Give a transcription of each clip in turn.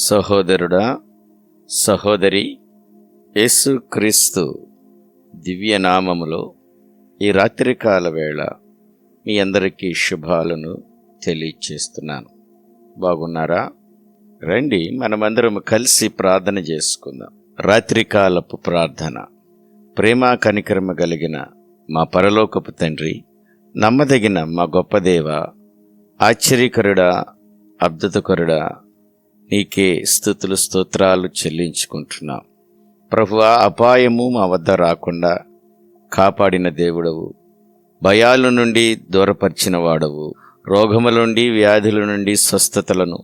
సహోదరుడా, సహోదరి, యేసుక్రీస్తు దివ్యనామములో ఈ రాత్రికాల వేళ మీ అందరికీ శుభాలను తెలియచేస్తున్నాను. బాగున్నారా? రండి, మనమందరం కలిసి ప్రార్థన చేసుకుందాం. రాత్రికాలపు ప్రార్థన. ప్రేమ కనికరమ కలిగిన మా పరలోకపు తండ్రి, నమ్మదగిన మా గొప్ప దేవ, ఆశ్చర్యకరుడా, అద్భుతకరుడా, నీకే స్తుతులు స్తోత్రాలు చెల్లించుకుంటున్నాం. ప్రభువా, అపాయము మా వద్ద రాకుండా కాపాడిన దేవుడవు, భయాల నుండి దూరపరిచిన వాడవు, రోగముల నుండి వ్యాధుల నుండి స్వస్థతలను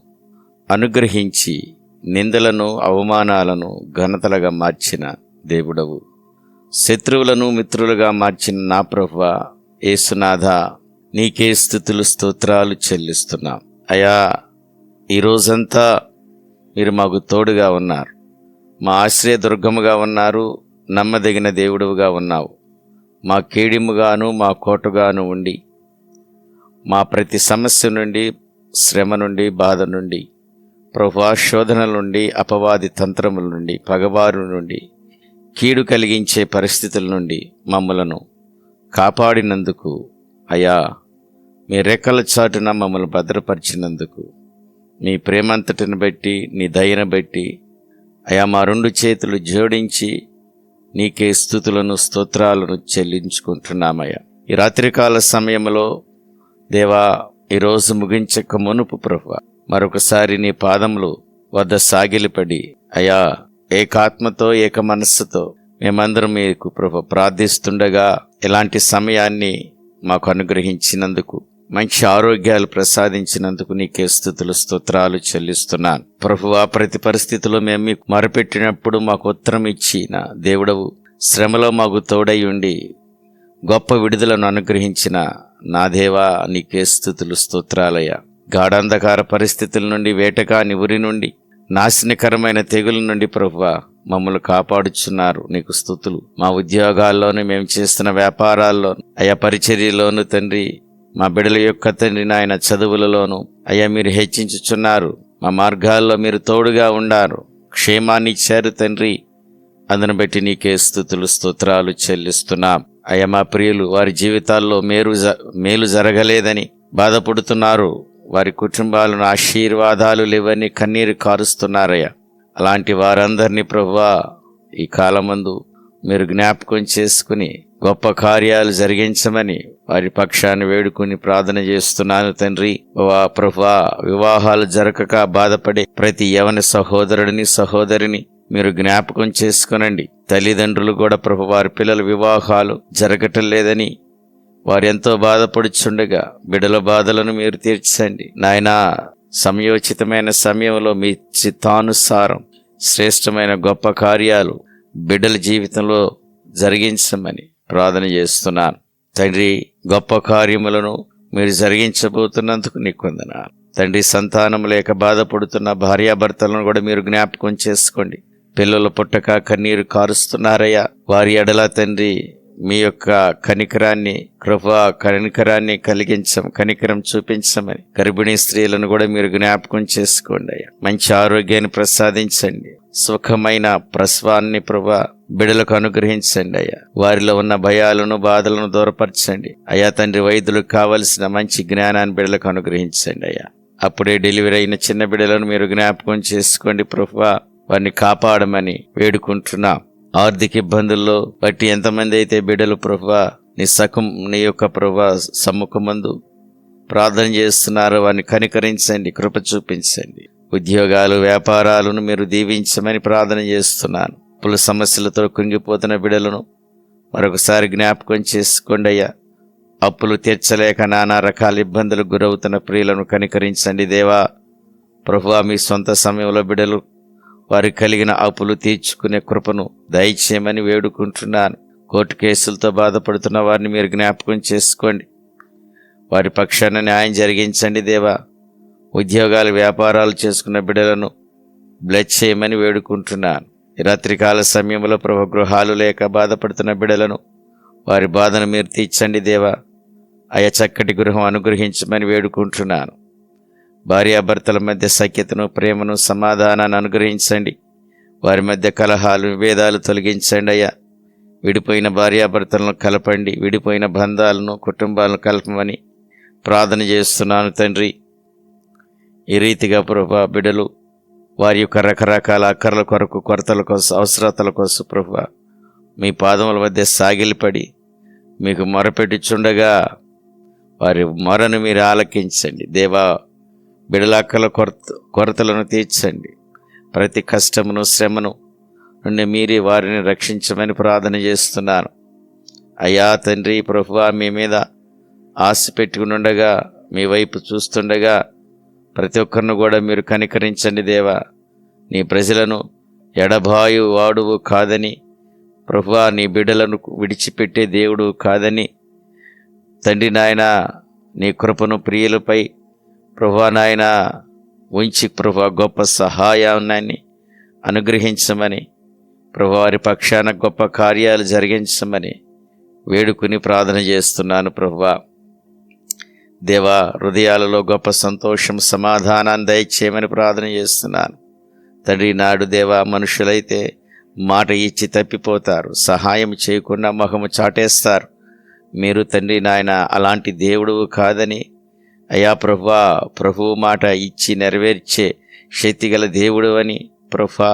అనుగ్రహించి నిందలను అవమానాలను ఘనతలుగా మార్చిన దేవుడవు, శత్రువులను మిత్రులుగా మార్చిన నా ప్రభువా యేసునాథ, నీకే స్తుతులు స్తోత్రాలు చెల్లిస్తున్నాం. అయా, ఈ రోజంతా మీరు మాకు తోడుగా ఉన్నారు, మా ఆశ్రయదుర్గముగా ఉన్నారు, నమ్మదగిన దేవుడుగా ఉన్నావు. మా కేడిముగాను మా కోటగాను ఉండి మా ప్రతి సమస్య నుండి, శ్రమ నుండి, బాధ నుండి, ప్రభువా శోధనల నుండి, అపవాది తంత్రముల నుండి, పగవారు నుండి, కీడు కలిగించే పరిస్థితుల నుండి మమ్మలను కాపాడినందుకు అయా, మీ రెక్కల చాటున మమ్మల్ని భద్రపరిచినందుకు, నీ ప్రేమంతటిని బట్టి, నీ దయను బట్టి అయా, మా రెండు చేతులు జోడించి నీకే స్తుతులను స్తోత్రాలను చెల్లించుకుంటున్నామయ్యా. ఈ రాత్రికాల సమయంలో దేవా, ఈరోజు ముగించక మునుపు ప్రభువా మరొకసారి నీ పాదములు వద్ద సాగిలిపడి అయా, ఏకాత్మతో ఏక మనస్సుతో మేమందరం మీకు ప్రభు ప్రార్థిస్తుండగా ఇలాంటి సమయాన్ని మాకు అనుగ్రహించినందుకు, మంచి ఆరోగ్యాలు ప్రసాదించినందుకు నీకే స్తుతులు స్తోత్రాలు చెల్లిస్తున్నాను. ప్రభువా, ప్రతి పరిస్థితిలో మేము మీకు మొరపెట్టినప్పుడు మాకు ఉత్తరం ఇచ్చిన దేవుడవు, శ్రమలో మాకు తోడై ఉండి గొప్ప విడుదలను అనుగ్రహించిన నా దేవా, నీకే స్తుతులు స్తోత్రాలయ్యా. గాఢాంధకార పరిస్థితుల నుండి, వేటకాని ఉరి నుండి, నాశనకరమైన తెగుల నుండి ప్రభువా మమ్మల్ని కాపాడుచున్నారు, నీకు స్తుతులు. మా ఉద్యోగాల్లోనూ, మేము చేస్తున్న వ్యాపారాల్లో, అయా పరిచర్యలోను తండ్రి, మా బిడ్డల యొక్క తండ్రి నాయన చదువులలోనూ అయ్యా మీరు హెచ్చించుచున్నారు. మా మార్గాల్లో మీరు తోడుగా ఉండారు, క్షేమాన్ని ఇచ్చారు తండ్రి. అందును బట్టి నీకే స్తుతులు స్తోత్రాలు చెల్లిస్తున్నాం. అయ్యా, మా ప్రియులు వారి జీవితాల్లో మేలు జరగలేదని బాధపడుతున్నారు, వారి కుటుంబాలను ఆశీర్వాదాలు లేవని కన్నీరు కారుస్తున్నారయ్యా. అలాంటి వారందరినీ ప్రభువా ఈ కాలమందు మీరు జ్ఞాపకం చేసుకుని గొప్ప కార్యాలు జరిగించమని వారి పక్షాన్ని వేడుకుని ప్రార్థన చేస్తున్నాను తండ్రి. ప్రభువా, వివాహాలు జరగక బాధపడే ప్రతి యవన సహోదరుడిని, సహోదరిని మీరు జ్ఞాపకం చేసుకునండి. తల్లిదండ్రులు కూడా ప్రభు వారి పిల్లల వివాహాలు జరగటం లేదని వారు ఎంతో బాధపడుచుండగా బిడ్డల బాధలను మీరు తీర్చండి నాయనా. సమయోచితమైన సమయంలో మీ చిత్తానుసారం శ్రేష్టమైన గొప్ప కార్యాలు బిడ్డల జీవితంలో జరిగించమని ప్రార్థన చేస్తున్నాను తండ్రి. గొప్ప కార్యములను మీరు జరిగించబోతున్నందుకు నీకు వందనాలు తండ్రి. సంతానం లేక బాధపడుతున్న భార్యాభర్తలను కూడా మీరు జ్ఞాపకం చేసుకోండి. పిల్లలు పుట్టక కన్నీరు కారుస్తున్నారయ్యా, వారి ఎడల తండ్రి మీ యొక్క కనికరాన్ని, కనికరాన్ని కనికరం చూపించమని గర్భిణీ స్త్రీలను కూడా మీరు జ్ఞాపకం చేసుకోండి అయ్యా. మంచి ఆరోగ్యాన్ని ప్రసాదించండి, సుఖమైన ప్రసవాన్ని ప్రభా బిడ్డలకు అనుగ్రహించండి అయ్యా. వారిలో ఉన్న భయాలను, బాధలను దూరపరచండి అయ్యా తండ్రి. వైద్యులకు కావలసిన మంచి జ్ఞానాన్ని బిడ్డలకు అనుగ్రహించండి అయ్యా. అప్పుడే డెలివరీ అయిన చిన్న బిడ్డలను మీరు జ్ఞాపకం చేసుకోండి ప్రభువా, వారిని కాపాడమని వేడుకుంటున్నాం. ఆర్థిక ఇబ్బందుల్లో బట్టి ఎంతమంది అయితే బిడ్డలు ప్రభువా నీ యొక్క ప్రభువా సమ్ముఖమందు ప్రార్థన చేస్తున్నారో వారిని కనికరించండి, కృప చూపించండి. ఉద్యోగాలు, వ్యాపారాలను మీరు దీవించమని ప్రార్థన చేస్తున్నాను. పుల సమస్యలతో కుంగిపోతున్న బిడ్డలను మరొకసారి జ్ఞాపకం చేసుకోండి అయ్యా. అప్పులు తీర్చలేక నానా రకాల ఇబ్బందులకు గురవుతున్న ప్రియులను కనికరించండి దేవా. ప్రభువా, మీ సొంత సమయంలో బిడ్డలు వారికి కలిగిన అప్పులు తీర్చుకునే కృపను దయచేయమని వేడుకుంటున్నాను. కోర్టు కేసులతో బాధపడుతున్న వారిని మీరు జ్ఞాపకం చేసుకోండి, వారి పక్షాన న్యాయం జరిగించండి దేవా. ఉద్యోగాలు, వ్యాపారాలు చేసుకున్న బిడ్డలను బ్లెస్ చేయమని వేడుకుంటున్నాను. ఈ రాత్రికాల సమయంలో ప్రభు గృహాలు లేక బాధపడుతున్న బిడ్డలను వారి బాధను మీరు తీర్చండి దేవా. అయ చక్కటి గృహం అనుగ్రహించమని వేడుకుంటున్నాను. భార్యాభర్తల మధ్య సఖ్యతను, ప్రేమను, సమాధానాన్ని అనుగ్రహించండి. వారి మధ్య కలహాలు, విభేదాలు తొలగించండి అయ్యా. విడిపోయిన భార్యాభర్తలను కలపండి. విడిపోయిన బంధాలను, కుటుంబాలను కలపమని ప్రార్థన చేస్తున్నాను తండ్రి. ఈ రీతిగా ప్రభువా బిడ్డలు వారి యొక్క రకరకాల అక్కర్ల కొరకు, కొరతల కోసం, అవసరతల కోసం ప్రభువా మీ పాదముల మధ్య సాగిలిపడి మీకు మొరపెట్టుచుండగా వారి మొరను మీరు ఆలకించండి. దేవా, బిడ్డల అక్కల కొరతలను తీర్చండి. ప్రతి కష్టమును, శ్రమను నుండి మీరే వారిని రక్షించమని ప్రార్థన చేస్తున్నాను. అయ్యా తండ్రి ప్రభువా, మీ మీద ఆశ పెట్టుకునుండగా, మీ వైపు చూస్తుండగా ప్రతి ఒక్కరిని కూడా మీరు కనికరించండి దేవా. నీ ప్రజలను ఎడబాయు వాడువు కాదని ప్రభువా, నీ బిడ్డలను విడిచిపెట్టే దేవుడు కాదని తండ్రి నాయన, నీ కృపను ప్రియులపై ప్రభువా నాయన ఉంచి ప్రభువా గొప్ప సహాయాన్ని అనుగ్రహించమని, ప్రభువా వారి పక్షాన గొప్ప కార్యాలు జరిగించమని వేడుకుని ప్రార్థన చేస్తున్నాను ప్రభువా. దేవా, హృదయాలలో గొప్ప సంతోషం, సమాధానాన్ని దయచేయమని ప్రార్థన చేస్తున్నాను తండ్రి. నాడు దేవా, మనుషులైతే మాట ఇచ్చి తప్పిపోతారు, సహాయం చేయకుండా మొహము చాటేస్తారు. మీరు తండ్రి నాయన అలాంటి దేవుడు కాదని అయ్యా ప్రభువా, ప్రభువు మాట ఇచ్చి నెరవేర్చే శక్తిగల దేవుడు అని ప్రభువా,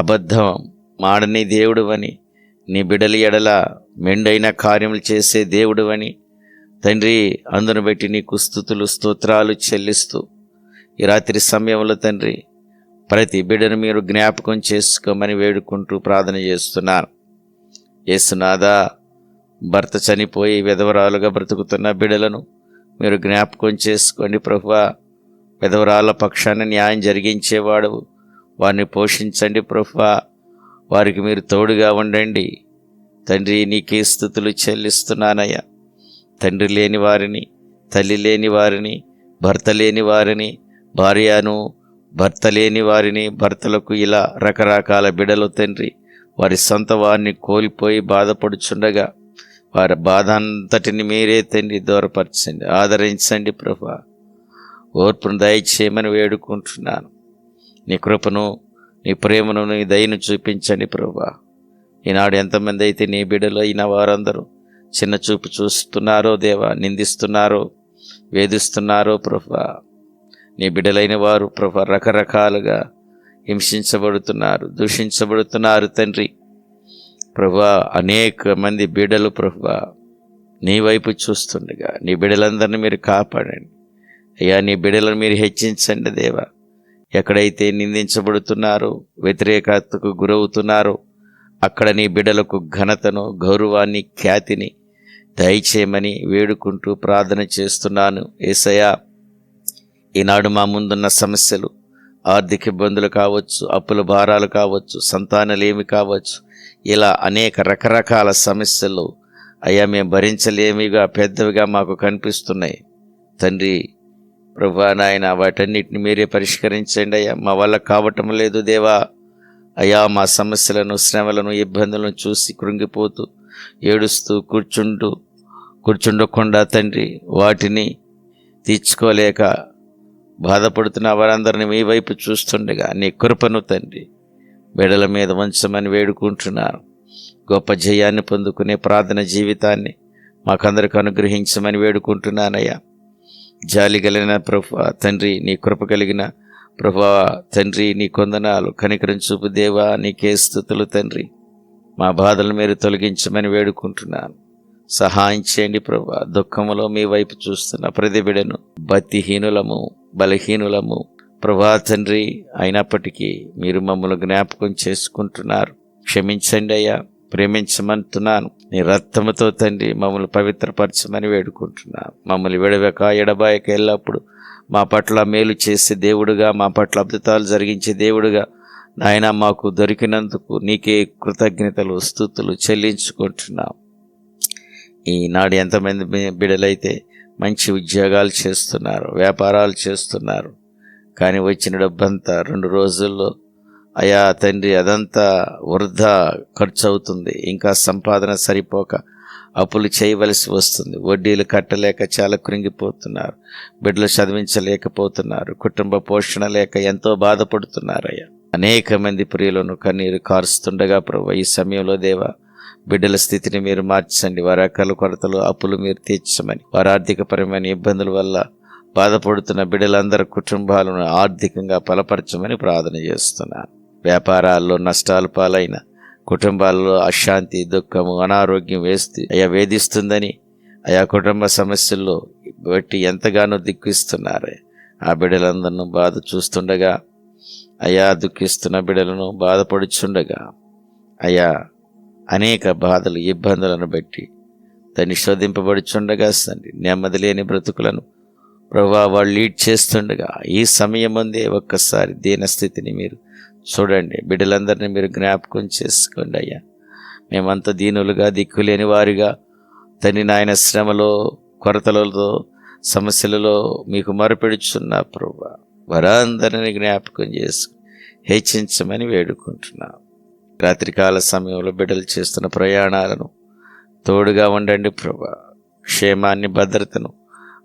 అబద్ధం మాడని దేవుడు అని, నీ బిడలి ఎడల మెండైన కార్యములు చేసే దేవుడు అని తండ్రి, అందును బట్టి నీకు స్తుతులు, స్తోత్రాలు చెల్లిస్తూ ఈ రాత్రి సమయంలో తండ్రి ప్రతి బిడ్డను మీరు జ్ఞాపకం చేసుకోమని వేడుకుంటూ ప్రార్థన చేస్తున్నాను. యేసునాథా, భర్త చనిపోయి విధవరాలుగా బ్రతుకుతున్న బిడ్డలను మీరు జ్ఞాపకం చేసుకోండి ప్రభువా. విధవరాల పక్షాన న్యాయం జరిగించేవాడు, వారిని పోషించండి ప్రభువా. వారికి మీరు తోడుగా ఉండండి తండ్రి. నీకే స్తుతులు చెల్లిస్తున్నానయ్యా. తండ్రి లేని వారిని, తల్లి లేని వారిని, భర్త లేని వారిని, భార్యను భర్త లేని వారిని, భర్తలకు ఇలా రకరకాల బిడలు తండ్రి వారి సొంత వారిని కోల్పోయి బాధపడుచుండగా వారి బాధ అంతటిని మీరే తండ్రి దూరపరచండి, ఆదరించండి ప్రభువా. ఓర్పును దయచేయమని వేడుకుంటున్నాను. నీ కృపను, నీ ప్రేమను, నీ దయను చూపించండి ప్రభువా. ఈనాడు ఎంతమంది అయితే నీ బిడ్డలు అయిన వారందరూ చిన్న చూపు చూస్తున్నారో దేవా, నిందిస్తున్నారో, వేధిస్తున్నారో ప్రభువా. నీ బిడ్డలైన వారు ప్రభువా రకరకాలుగా హింసించబడుతున్నారు, దూషించబడుతున్నారు తండ్రి ప్రభువా. అనేక మంది బిడ్డలు ప్రభువా నీ వైపు చూస్తుండగా నీ బిడ్డలందరినీ మీరు కాపాడండి అయ్యా. నీ బిడ్డలను మీరు హెచ్చించండి దేవా. ఎక్కడైతే నిందించబడుతున్నారో, వ్యతిరేకతకు గురవుతున్నారో అక్కడ నీ బిడ్డలకు ఘనతను, గౌరవాన్ని, ఖ్యాతిని దయచేయమని వేడుకుంటూ ప్రార్థన చేస్తున్నాను యేసయ్యా. ఈనాడు మా ముందున్న సమస్యలు, ఆర్థిక ఇబ్బందులు కావచ్చు, అప్పుల భారాలు కావచ్చు, సంతానలేమి కావచ్చు, ఇలా అనేక రకరకాల సమస్యలు అయ్యా మేము భరించలేమిగా, పెద్దవిగా మాకు కనిపిస్తున్నాయి తండ్రి ప్రభువా నాయన. వాటన్నిటిని మీరే పరిష్కరించండి అయ్యా. మా వల్ల కావటం లేదు దేవా. అయ్యా, మా సమస్యలను, శ్రమలను, ఇబ్బందులను చూసి కృంగిపోతూ ఏడుస్తూ కూర్చుండకుండా తండ్రి వాటిని తీర్చుకోలేక బాధపడుతున్న వారందరినీ మీ వైపు చూస్తుండగా నీ కృపను తండ్రి బిడ్డల మీద ఉంచమని వేడుకుంటున్నాను. గొప్ప జయాన్ని పొందుకునే ప్రార్థన జీవితాన్ని మాకందరికి అనుగ్రహించమని వేడుకుంటున్నానయ్యా. జాలి కలిగిన ప్రభువా తండ్రి, నీ కృప కలిగిన ప్రభువా తండ్రి, నీ కొందనాలు, కనికరం చూపు దేవా. నీకే స్తుతులు తండ్రి. మా బాధలు మీరు తొలగించమని వేడుకుంటున్నాను. సహాయం చేయండి ప్రభువా. దుఃఖములో మీ వైపు చూస్తున్న ప్రతి బిడ్డను భక్తిహీనులము, బలహీనులము ప్రభువా తండ్రి అయినప్పటికీ మీరు మమ్మల్ని జ్ఞాపకం చేసుకుంటున్నారు. క్షమించండి అయ్యా, ప్రేమించమంటున్నాను. నీ రక్తముతో తండ్రి మమ్మల్ని పవిత్రపరచమని వేడుకుంటున్నాను. మమ్మల్ని విడవక ఎడబాయక ఎల్లప్పుడు మా పట్ల మేలు చేసే దేవుడుగా, మా పట్ల అద్భుతాలు జరిగించే దేవుడుగా నాయన మాకు దొరికినందుకు నీకే కృతజ్ఞతలు, స్తుతులు చెల్లించుకుంటున్నాం. ఈనాడు ఎంతమంది బిడ్డలైతే మంచి ఉద్యోగాలు చేస్తున్నారు, వ్యాపారాలు చేస్తున్నారు, కానీ వచ్చిన డబ్బంతా 2 రోజుల్లో అయా తండ్రి అదంతా వృధా ఖర్చు అవుతుంది. ఇంకా సంపాదన సరిపోక అప్పులు చేయవలసి వస్తుంది. వడ్డీలు కట్టలేక చాలా కృంగిపోతున్నారు. బిడ్డలు చదివించలేకపోతున్నారు. కుటుంబ పోషణ లేక ఎంతో బాధపడుతున్నారయ్యా. అనేక మంది ప్రియులను కన్నీరు కారుస్తుండగా ప్రభువా, ఈ సమయంలో దేవా, బిడ్డల స్థితిని మీరు మార్చండి. వారి అక్కలు కొరతలు అప్పులు మీరు తీర్చమని, వారి ఆర్థికపరమైన ఇబ్బందుల వల్ల బాధపడుతున్న బిడ్డలందరి కుటుంబాలను ఆర్థికంగా బలపరచమని ప్రార్థన చేస్తున్నాను. వ్యాపారాల్లో నష్టాలు పాలైన కుటుంబాల్లో అశాంతి, దుఃఖము, అనారోగ్యం వేధిస్తుందని ఆయా కుటుంబ సమస్యల్లో బట్టి ఎంతగానో దుఃఖిస్తున్నారు. ఆ బిడ్డలందరినూ బాధ చూస్తుండగా, అయా దుఃఖిస్తున్న బిడ్డలను బాధపడుచుండగా, అయా అనేక బాధలు ఇబ్బందులను బట్టి దాన్ని శోధింపబడుచుండగా తండ్రి, నెమ్మది లేని బ్రతుకులను ప్రభువా వాళ్ళు లీడ్ చేస్తుండగా ఈ సమయం ముందే ఒక్కసారి దీనస్థితిని మీరు చూడండి. బిడ్డలందరినీ మీరు జ్ఞాపకం చేసుకోండి అయ్యా. మేమంతా దీనులుగా, దిక్కులేని వారిగా తండ్రి నాయన శ్రమలో, కొరతలలో, సమస్యలలో మీకు మొరపెడుచున్నా ప్రభువా, వారందరినీ జ్ఞాపకం చేసుకుని హెచ్చించమని వేడుకుంటున్నాం. రాత్రికాల సమయంలో బిడ్డలు చేస్తున్న ప్రయాణాలను తోడుగా ఉండండి ప్రభువా. క్షేమాన్ని, భద్రతను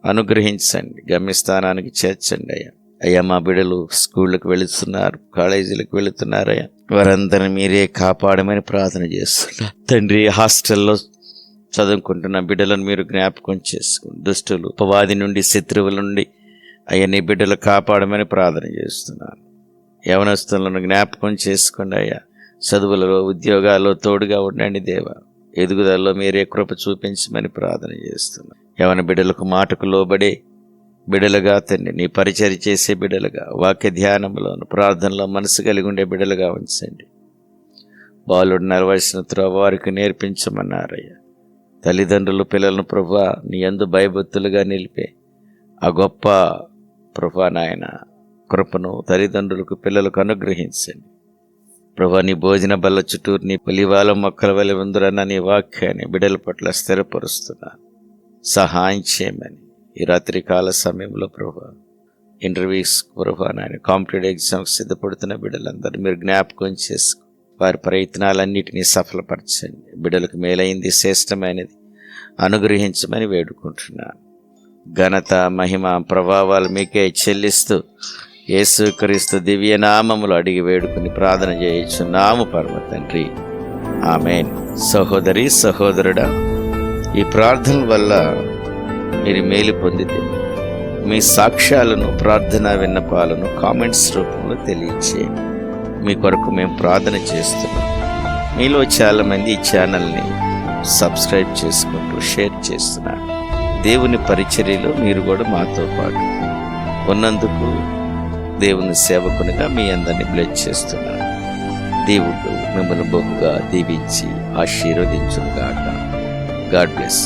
అనుగ్రహించండి. గమ్యస్థానానికి చేర్చండి అయ్యా. అయ్యా, మా బిడ్డలు స్కూళ్ళకు వెళుతున్నారు, కాలేజీలకు వెళుతున్నారయ్యా, వారందరినీ మీరే కాపాడమని ప్రార్థన చేస్తున్నారు తండ్రి. హాస్టల్లో చదువుకుంటున్న బిడ్డలను మీరు జ్ఞాపకం చేసుకోండి. దుష్టులు, ఉపవాది నుండి, శత్రువుల నుండి అయ్యా నీ బిడ్డలు కాపాడమని ప్రార్థన చేస్తున్నాను. యవనస్తులను జ్ఞాపకం చేసుకోండి అయ్యా. చదువులలో, ఉద్యోగాల్లో తోడుగా ఉండండి దేవా. ఎదుగుదలలో మీరే కృప చూపించమని ప్రార్థన చేస్తున్నాను. యవన బిడ్డలకు మాటకు లోబడే బిడ్డలుగా తండ్రి, నీ పరిచర్య చేసే బిడ్డలుగా, వాక్య ధ్యానంలోను, ప్రార్థనలో మనసు కలిగి ఉండే బిడ్డలుగా ఉంచండి. బాలుడు నడవలసిన త్రోవ వారికి నేర్పించమన్నారయ్యా. తల్లిదండ్రులు పిల్లలను ప్రభువా నీ యందు భయభక్తులుగా నిలిపే ఆ గొప్ప ప్రభువా నాయన కృపను తల్లిదండ్రులకు, పిల్లలకు అనుగ్రహించండి ప్రభువా. నీ భోజన బల్ల చుట్టూరు నీ పులివాల మొక్కల వలె ఉందురన్న నీ వాక్యాన్ని బిడ్డల పట్ల స్థిరపరుస్తున్నా. సహాయం చేయమని ఈ రాత్రికాల సమయంలో ప్రభువా, ఇంటర్వ్యూస్ ప్రభువా నాయన, కాంపిటేటివ్ ఎగ్జామ్స్ సిద్ధపడుతున్న బిడ్డలందరూ మీరు జ్ఞాపకం చేసుకు వారి ప్రయత్నాలన్నిటినీ సఫలపరచండి. బిడ్డలకు మేలైంది, శ్రేష్టమైనది అనుగ్రహించమని వేడుకుంటున్నాను. ఘనత, మహిమ, ప్రభావాలు మీకే చెల్లిస్తూ యేసుక్రీస్తు దివ్య నామములు అడిగి వేడుకుని ప్రార్థన చేయుచున్నాము పరమ తండ్రి, ఆమేన్. సహోదరి, సహోదరుడా, ఈ ప్రార్థన వల్ల మీరు మేలు పొందితే మీ సాక్ష్యాలను, ప్రార్థనా విన్నపాలను కామెంట్స్ రూపంలో తెలియచేయండి. మీ కొరకు మేము ప్రార్థన చేస్తున్నాం. మీలో చాలామంది ఈ ఛానల్ని సబ్స్క్రైబ్ చేసుకుంటూ షేర్ చేస్తున్నారు. దేవుని పరిచర్యలో మీరు కూడా మాతో పాటు ఉన్నందుకు దేవుని సేవకునిగా మీ అందరినీ బ్లెస్ చేస్తున్నారు. దేవుడు మిమ్మల్ని బహుగా దీవించి ఆశీర్వదించుగాక. God bless.